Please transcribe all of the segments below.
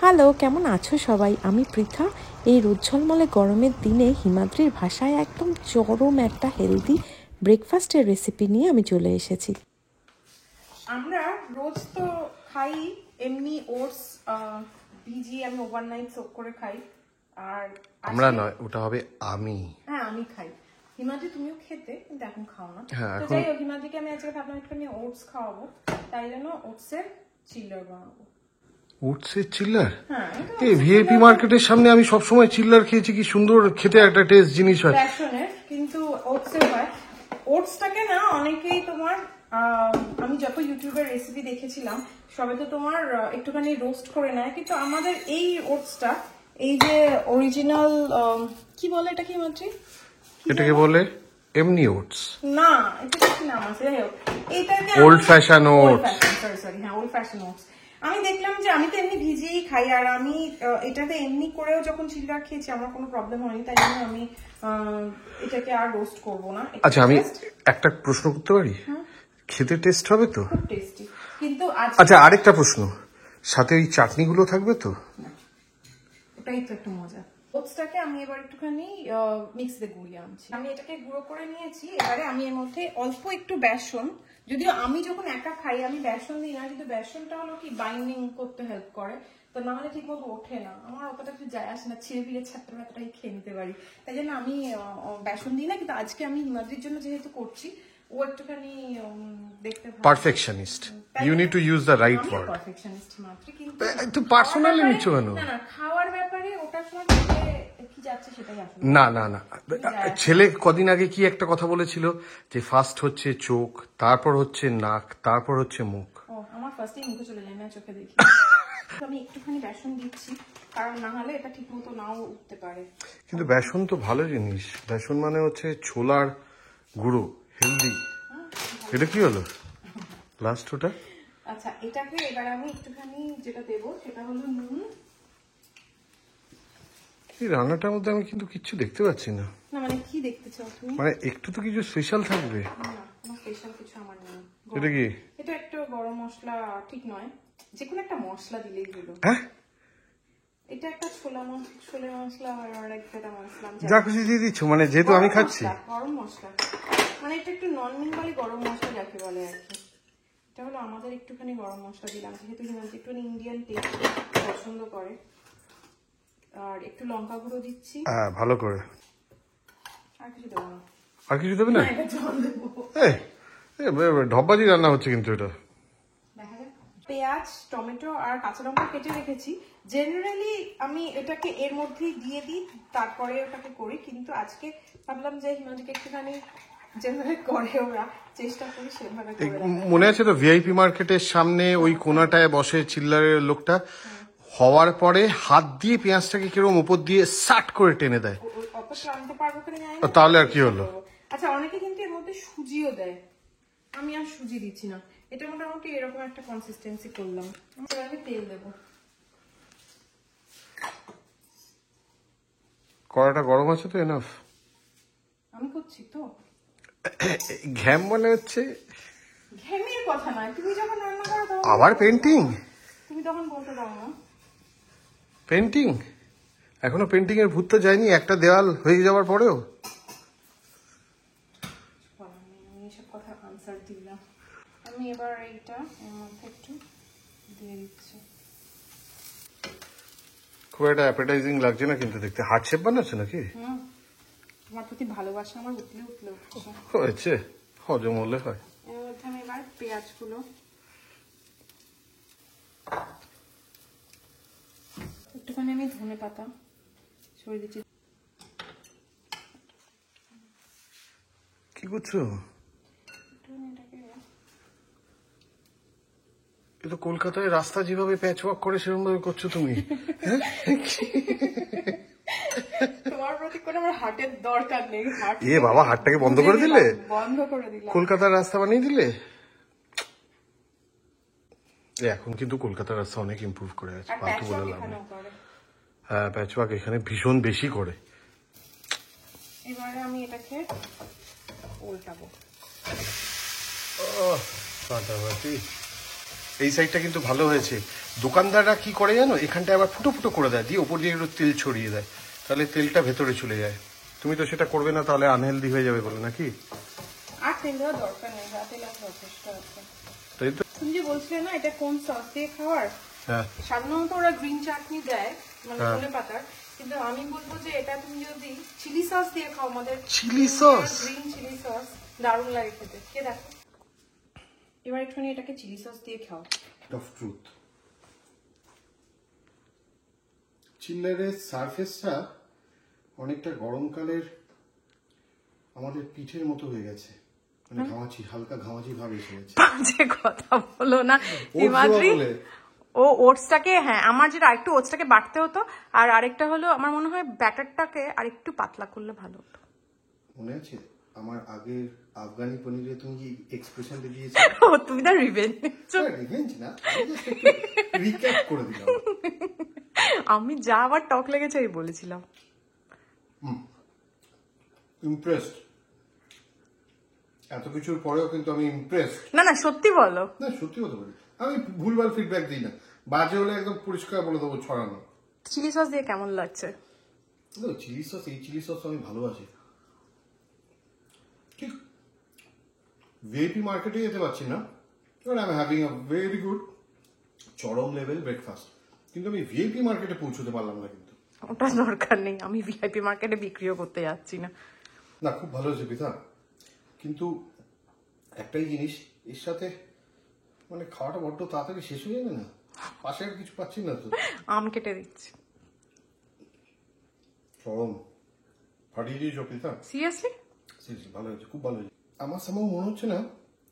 Hello, কেমন আছো সবাই? আমি পৃথা। এই রোদ ঝলমলে গরমের দিনে হিমাদ্রির ভাষায় একদম চরম একটা হেলদি ব্রেকফাস্টের রেসিপি নিয়ে আমি চলে এসেছি। আমরা রোজ তো খাই এমনি ওটস ভিজিয়ে আমি ওভারনাইট সোক করে খাই। আর আমরা নয়, ওটা হবে আমি। হ্যাঁ, আমি খাই। হিমাদ্রি তুমিও খেতে, কিন্তু এখন খাও না। হ্যাঁ, তো যাই হোক, হিমাদ্রিকে আমি আজকে ভাবলাম একটুখানি ওটস খাওয়াবো, তাই জন্য ওটসের চিল্লার বানাবো। ওটসের চিল্লার? হ্যাঁ, এই ভিআইপি মার্কেটের সামনে আমি সবসময় চিল্লার খেয়েছি, কি সুন্দর খেতে একটা টেস্ট জিনিস হয়। বেসনের, কিন্তু ওটসের হয়। ওটসটাকে না অনেকেই তোমার আমি যত ইউটিউবের রেসিপি দেখেছিলাম সবে তো তোমার একটুখানি রোস্ট করে নেয়, কিন্তু আমাদের এই ওটসটা, এই যে অরিজিনাল কি বলে এটাকে হিমাদ্রি? এটাকে বলে এমনি ওটস না, এটা কি নাম আছে? যাই হোক, এইটাকে ওল্ড ফ্যাশন ওটস। সরি, হ্যাঁ, ওল্ড ফ্যাশন ওটস। আমি দেখলাম যে আমি তো এমনি ভিজিয়েই খাই, আর আমি এটাতে এমনি করেও যখন চিল্লার খেয়েছি আমার কোনো প্রবলেম হয়নি, তাই জন্য আমি এটাকে আর রোস্ট করবো না। আচ্ছা, আমি একটা প্রশ্ন করতে পারি? খেতে টেস্ট হবে তো? খুব টেস্টি। কিন্তু আচ্ছা, আরেকটা প্রশ্ন, সাথে ওই চাটনিগুলো থাকবে তো? ওটাই তো একটা মজা। ওটসটাকে আমি এবার একটুখানি মিক্সিতে গুঁড়িয়ে আনছি। আমি এটাকে গুঁড়ো করে নিয়েছি। এবারে আমি এর মধ্যে অল্প একটু বেসন, যদিও আমি যখন একা খাই আমি বেসন দিই না, কিন্তু বেসনটা হলো কি বাইন্ডিং করতে হেল্প করে, তো না হলে ঠিক মতো ওঠে না। আমার অতটা কিছু যায় আসে না, ছিঁড়ে ফিরে ছাত্র ভাতটাই খেয়ে নিতে পারি, তাই জন্য আমি বেসন দিই না। কিন্তু আজকে আমি হিমাদ্রির জন্য যেহেতু করছি, ও একটুখানি দেখতে ভালো। Perfectionist, you need to use the right word. Perfectionist মাত্র, কিন্তু একটু পার্সোনালি নিচ্ছ কেন? না, খাওয়ার ব্যাপারে ওটার সময় কি যাচ্ছে সেটাই আসলে। না না না, ছেলে কদিন আগে কি একটা কথা বলেছিল যে ফার্স্ট হচ্ছে চোখ, তারপর হচ্ছে নাক, তারপর হচ্ছে মুখ। ও, আমার ফার্স্টেই মুখে চলে যায়, না চোখে দেখি। আমি একটুখানি বেসন দিচ্ছি, কারণ না হলে এটা ঠিক মতো নাও উঠতে পারে। কিন্তু বেসন তো ভালো জিনিস, বেসন মানে হচ্ছে ছোলার গুঁড়ো, হেলদি। এটা কি হলো লাস্ট ওটা? আচ্ছা, এটাকে এবার আমি একটুখানি যেটা দেবো সেটা হলো নুন। এই রান্নাটার মধ্যে আমি কিন্তু কিচ্ছু দেখতে পাচ্ছি না। না মানে কি দেখতে চাও তুমি? মানে একটু তো কিছু স্পেশাল থাকবে। না, কোনো স্পেশাল কিছু আমার নেই। এটা কি? এটা একটু গরম মশলা, ঠিক নয়, যে কোনো একটা মশলা দিলেই হলো। হ্যাঁ, এটা একটা ছোলে মশলা আর একটা মশলা, যা খুশি দিয়ে দিচ্ছ, মানে যেহেতু আমি খাচ্ছি। গরম মশলা মানে এটা একটু নন বেঙ্গলি গরম মশলা যাকে বলে আর কি। এটা হলো আমাদের একটুখানি গরম মশলা দিলাম, যেহেতু হিমাদ্রি একটু ইন্ডিয়ান টেস্ট পছন্দ করে। আর একটু লঙ্কা গুঁড়ো দিচ্ছি। হ্যাঁ, ভালো করে। আর কিছু দেবো না। আর কিছু দেবে না? জল দেবো। ঢপবাজি রান্না হচ্ছে কিন্তু এটা। দেখা যাক। পেঁয়াজ, টমেটো আর কাঁচা লঙ্কা কেটে রেখেছি। জেনারেলি আমি এটাকে এর মধ্যেই দিয়ে দিই, তারপরে ওটাকে করি, কিন্তু আজকে ভাবলাম যে হিমাদ্রিকে একটুখানি যেভাবে করে ওরা, চেষ্টা করি সেভাবে করে। মনে আছে তো ভিআইপি মার্কেটের সামনে ওই কোনাটায় বসে চিল্লারের লোকটা, হওয়ার পরে হাত দিয়ে পেঁয়াজটাকে কিরকম উপর দিয়ে সাট করে টেনে দেয়। তাহলে আর কি হলো? আচ্ছা, অনেকে কিন্তু এর মধ্যে সুজিও দেয়, আমি আর সুজি দিচ্ছি না। এটা মোটামুটি এরকম একটা কনসিস্টেন্সি করলাম। আমি তেল দেবো। কড়াটা গরম আছে তো? এনাফ? আমি করছি তো। ঘ্যাম মনে হচ্ছে। ঘ্যামের কথা নয়, তুমি যখন রান্না করো তখন আবার পেন্টিং? তুমি তখন বলতে দাও না। পেন্টিং? এখনো পেন্টিং এর ভূত তো যায়নি, একটা দেওয়াল হয়ে যাওয়ার পরেও। আমি এসব কথা আনসার দিলাম। আমি এবার এইটা এর মধ্যে একটু দিয়ে দিচ্ছি। খুব একটা অ্যাপেটাইজিং লাগছে না কিন্তু দেখতে। হার্ট শেপ বানাচ্ছ নাকি? তোমার প্রতি ভালোবাসা আমার উঠলে হয়েছে, হজম হলে হয়। এর মধ্যে আমি এবার পেঁয়াজগুলো একটুখানি আমি ধনে পাতা ছড়িয়ে দিচ্ছি। কি করছো? এটা কলকাতায় রাস্তা যেভাবে প্যাচ ওয়ার্ক করে সেরকম ভাবে করছো তুমি? তোমার প্রতি কোনো আমার হার্টের দরকার নেই। এ বাবা, হাটটাকে বন্ধ করে দিলে? বন্ধ করে দিলাম। কলকাতার রাস্তা বানিয়ে দিলে? এখন কিন্তু কলকাতার রাস্তা অনেক ইমপ্রুভ করে আছে, ফালতু বলে লাভ নেই। হ্যাঁ, প্যাচ ওয়ার্ক এখানে ভীষণ বেশি করে। এবারে আমি এটাকে উল্টাবো। এই সাইডটা কিন্তু ভালো হয়েছে। দোকানদাররা কি করে জানো, এখানটা আবার ফুটো ফুটো করে দেয়, দিয়ে ওপর দিয়ে একটু তেল ছড়িয়ে দেয়, তাহলে তেলটা ভেতরে চলে যায়। তুমি তো সেটা করবে না, তাহলে আনহেলদি হয়ে যাবে বলে নাকি? আর তেল দেওয়ার দরকার নেই, তেল যথেষ্ট আছে। তাই তো। তুমি যে বলছিলে না এটা কোন সস দিয়ে খাওয়ার, হ্যাঁ সাধারণত ওরা গ্রিন চাটনি দেয় মানে ধনে পাতার, কিন্তু আমি বলবো যে এটা তুমি যদি চিলি সস দিয়ে খাও, আমাদের chilli sauce, green chilli sauce দারুণ লাগে খেতে। কে দেখো এবার একটুখানি এটাকে চিলি সস দিয়ে খাও। অফ ট্রুথ, চিল্লারের সারফেসটা অনেকটা গরমকালের আমাদের পিঠের মতো হয়ে গেছে, মানে ঘামাচি, হালকা ঘামাচি ভাব এসে গেছে। বাজে কথা বলো না হিমাদ্রি। ও ওটসটাকে, হ্যাঁ আমার যেটা আরেকটু ওটসটাকে বাটতে হতো, আর আরেকটা হলো আমার মনে হয় ব্যাটারটাকে আরেকটু পাতলা করলে ভালো হতো। মনে আছে আমার আগের আফগানি পনিরে তুমি কি এক্সপ্রেশন দিয়েছো? ও তুমি না রিভেঞ্জ না, রিক্যাপ করে দিলাম। আমি যা আবার টক লেগেছে আমি বলেছিলাম। ইমপ্রেসড, এত কিছুর পরেও কিন্তু আমি ইমপ্রেসড। না না সত্যি বলো। না সত্যি হতে পারে, আমি ভুলভাল ফিডব্যাক দিই না, বাজে হলে একদম পরিষ্কার বলে দেবো, ছড়ানো। চিলি সস দিয়ে কেমন লাগছে? চিলি সস, এই চিলি সস আমি ভালোবাসি। ঠিক ভিআইপি মার্কেটে যেতে পারছি না, I am having a very good চরম লেভেল ব্রেকফাস্ট, কিন্তু আমি ভিআইপি মার্কেটে পৌঁছতে পারলাম না। কিন্তু ওটা দরকার নেই, আমি ভিআইপি মার্কেটে বিক্রিও করতে যাচ্ছি না। না খুব ভালো হয়েছে পিতা, কিন্তু একটাই জিনিস, এর সাথে মানে খাওয়াটা বড্ড তাড়াতাড়ি শেষ হয়ে যাবে না, পাশে আর কিছু পাচ্ছি না তো। আম কেটে দিচ্ছি। চরম ফাটিয়ে দিয়েছ পিতা, সিরিয়াসলি ভালো হয়েছে, খুব ভালো হয়েছে। আমার সময় মনে হচ্ছে না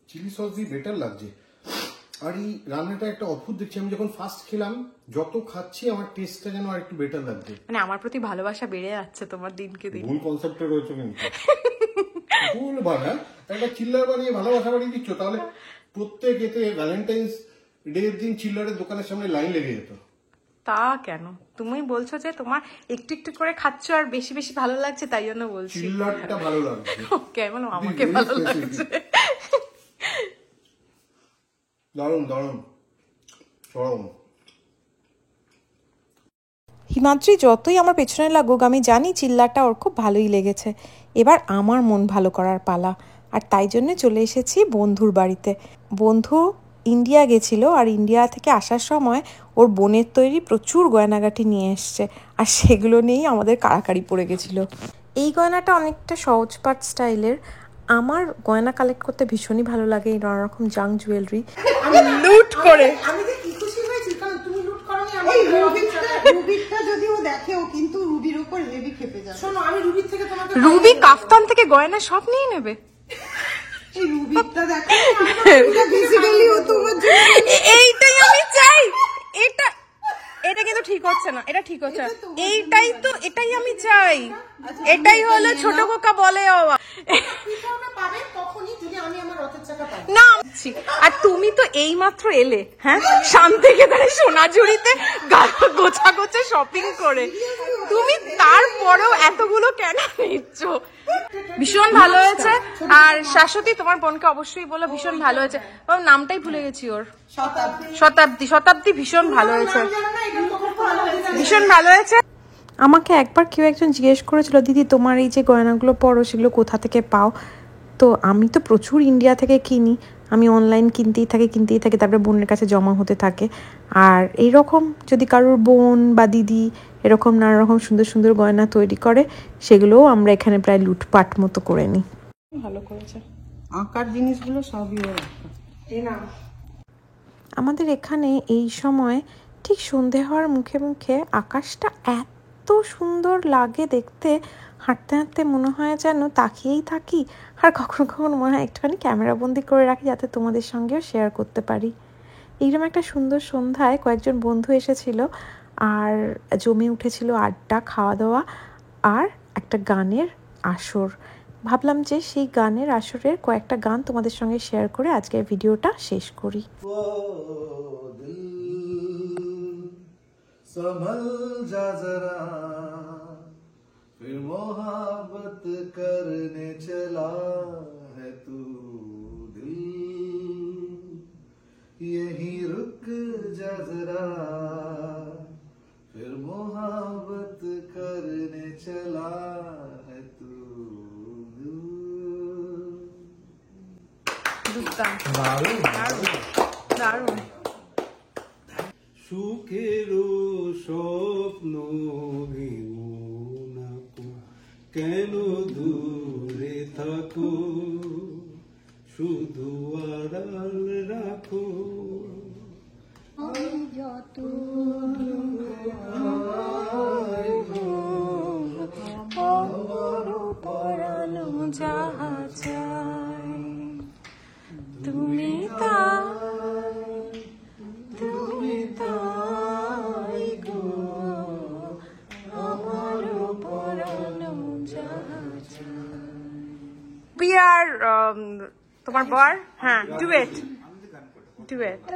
চিলি সস দিয়ে বেটার লাগছে, আর এই রান্নাটা একটা অদ্ভুত দেখছি। আমি যখন ফার্স্ট খেলাম, যত খাচ্ছি আমার টেস্টটা যেন আর একটু বেটার লাগছে, মানে আমার প্রতি ভালোবাসা বেড়ে যাচ্ছে তোমার দিনকে দিন। ভুল কনসেপ্টে রয়েছে কিন্তু, ভুল ভালো। একটা চিল্লার বানিয়ে ভালোবাসা বানিয়ে দিচ্ছ, তাহলে প্রত্যেক এতে ভ্যালেন্টাইন্স ডে এর দিন চিল্লারের দোকানের সামনে লাইন লেগে যেত। তা কেন? তুমি বলছো যে তোমার একটু একটু করে খাচ্ছ আর বেশি বেশি ভালো লাগছে, তাই জন্য বলছি। চিল্লারটা ভালো লাগছে, কেমন আমাকে ভালো লাগছে। দারুণ দারুণ চরম। হিমাদ্রি যতই আমার পেছনে লাগুক, আমি জানি চিল্লাটা ওর খুব ভালোই লেগেছে। এবার আমার মন ভালো করার পালা, আর তাই জন্য চলে এসেছি বন্ধুর বাড়িতে। বন্ধু ইন্ডিয়া গেছিল, আর ইন্ডিয়া থেকে আসার সময় ওর বোনের তৈরি প্রচুর গয়নাগাটি নিয়ে এসছে, আর সেগুলো নিয়েই আমাদের কাড়াকাড়ি পড়ে গেছিল। এই গয়নাটা অনেকটা সহজপাঠ স্টাইলের। আমার গয়না কালেক্ট করতে ভীষণই ভালো লাগে, এই নানা রকম জাং জুয়েলারি লুট করে। আমি যে কি খুশি হয়েছি, কারণ তুমি লুট করনি। আমি রুবিটা যদিও দেখে, ও কিন্তু রুবির উপর হেভি খেপে যাবে। শোনো, আমি রুবির থেকে তোমাকে, রুবি কাফতান থেকে গয়না সব নিয়ে নেবে। এই রুবিটা দেখো, এটা বেসিক্যালি ও তোমার জন্য। এইটাই আমি চাই। এটা এটা কিন্তু ঠিক হচ্ছে না, এটা ঠিক হচ্ছে না। এইটাই তো, এটাই আমি চাই। এটাই হলো ছোট খোকা বলে বাবা। পাবে তখনই যদি আমি আমার রথের চাকা পাই না। আর তুমি তো এইমাত্র এলে, হ্যাঁ, শান্তিকেতনে সোনাঝুরিতে গোছা গোছা শপিং করে, তুমি তারপরেও এতগুলো কেন নিচ্ছ? ভীষণ ভালো হয়েছে। আর শাশ্বতী তোমার বোনকে অবশ্যই বলো ভীষণ ভালো হয়েছে। ওর নামটাই ভুলে গেছি ওর। শতাব্দী। শতাব্দী ভীষণ ভালো হয়েছে, ভীষণ ভালো হয়েছে। আমাকে একবার কেউ একজন জিজ্ঞেস করেছিল, দিদি তোমার এই যে গয়নাগুলো পরো সেগুলো কোথা থেকে পাও? তো আমি তো প্রচুর ইন্ডিয়া থেকে কিনি, আমি অনলাইন কিনতেই থাকি, তারপরে বোনের কাছে জমা হতে থাকে। আর এইরকম যদি কারোর বোন বা দিদি এরকম নানা রকম সুন্দর সুন্দর গয়না তৈরি করে, সেগুলোও আমরা এখানে প্রায় লুটপাট মতো করে নিই। ভালো করেছে। আঁকার জিনিসগুলো সবই ওর। এই না, আমাদের এখানে এই সময় ঠিক সন্ধে হওয়ার মুখে মুখে আকাশটা এত সুন্দর লাগে দেখতে, হাঁটতে হাঁটতে মনে হয় যেন তাকিয়েই থাকি, আর কখনো কখনো মনে হয় একটুখানি ক্যামেরা বন্দি করে রাখি যাতে তোমাদের সঙ্গেও শেয়ার করতে পারি। এইরকম একটা সুন্দর সন্ধ্যায় কয়েকজন বন্ধু এসেছিল, আর জমে উঠেছিল আড্ডা, খাওয়া দাওয়া আর একটা গানের আসর। ভাবলাম যে সেই গানের আসরের কয়েকটা গান তোমাদের সঙ্গে শেয়ার করে আজকের ভিডিওটা শেষ করি। संभल जा जरा, फिर मोहब्बत करने चला है तू दिल, यहीं रुक जा जरा फिर मोहब्बत करने चला है तू দারুণ। সুখেরও স্বপ্ন ভেঙো না কো, কেন দূরে থাকো, শুধু আড়াল রাখো। তুমি তোমার বর, হ্যাঁ ডুয়েট।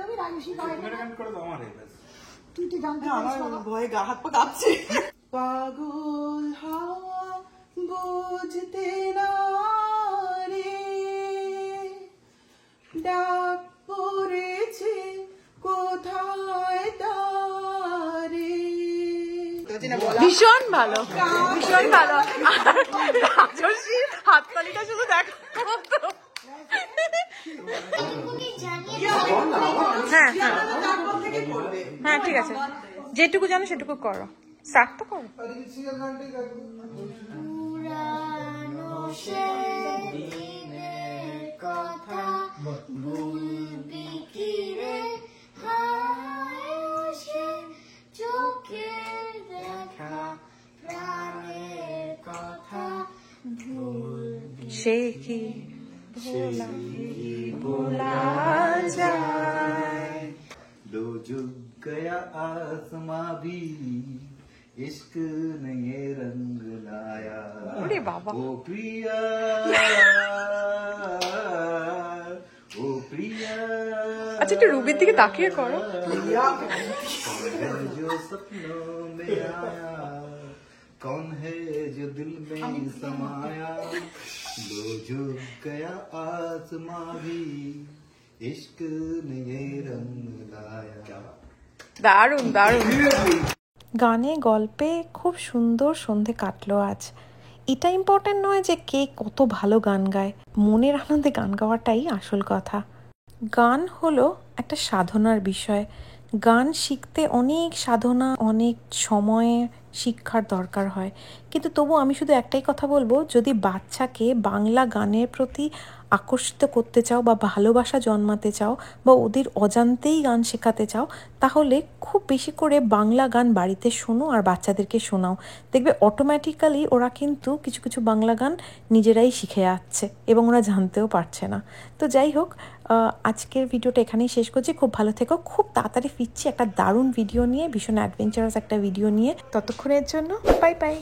আমি রাজস্বী তুই তো জানতে আমার ভয়ে গা হাত পা কাঁপছে। পাগল হাওয়া বুঝতে না রে, ডাক পড়েছে কোথায় তারে। ভীষণ ভালো, ভীষণ ভালো। রাজস্বীর হাততালিটা শুধু দেখো। হ্যাঁ হ্যাঁ ঠিক আছে, যেটুকু জানো সেটুকু করো, স্টার্ট তো করো। সে কি ভোলা যায়। लो झुक गया आसमां भी इश्क ने ये रंग लाया। अरे बाबा। ओ प्रिया ओ प्रिया। আচ্ছা একটু রুবির দিকে তাকিয়ে করো। जो सपनों में आया कौन है जो दिल में समाया। लो झुक गया आसमां भी इश्क ने ये रंग लाया। দারুণ দারুণ। গানে গল্পে খুব সুন্দর সন্ধে কাটলো আজ। এটা ইম্পর্টেন্ট নয় যে কে কত ভালো গান গায়, মনের আনন্দে গান গাওয়াটাই আসল কথা। গান হলো একটা সাধনার বিষয়। গান শিখতে অনেক সাধনা, অনেক সময়ে শিক্ষার দরকার হয়, কিন্তু তবু আমি শুধু একটাই কথা বলবো, যদি বাচ্চাকে বাংলা গানের প্রতি আকর্ষিত করতে চাও বা ভালোবাসা জন্মাতে চাও বা ওদের অজান্তেই গান শেখাতে চাও, তাহলে খুব বেশি করে বাংলা গান বাড়িতে শোনো আর বাচ্চাদেরকে শোনাও। দেখবে অটোমেটিক্যালি ওরা কিন্তু কিছু কিছু বাংলা গান নিজেরাই শিখে যাচ্ছে এবং ওরা জানতেও পারছে না। তো যাই হোক, আজকের ভিডিওটা এখানেই শেষ করছি। খুব ভালো থেকো, খুব তাড়াতাড়ি ফিরছি একটা দারুণ ভিডিও নিয়ে, ভীষণ অ্যাডভেঞ্চারাস একটা ভিডিও নিয়ে। ততক্ষণের জন্য বাই বাই।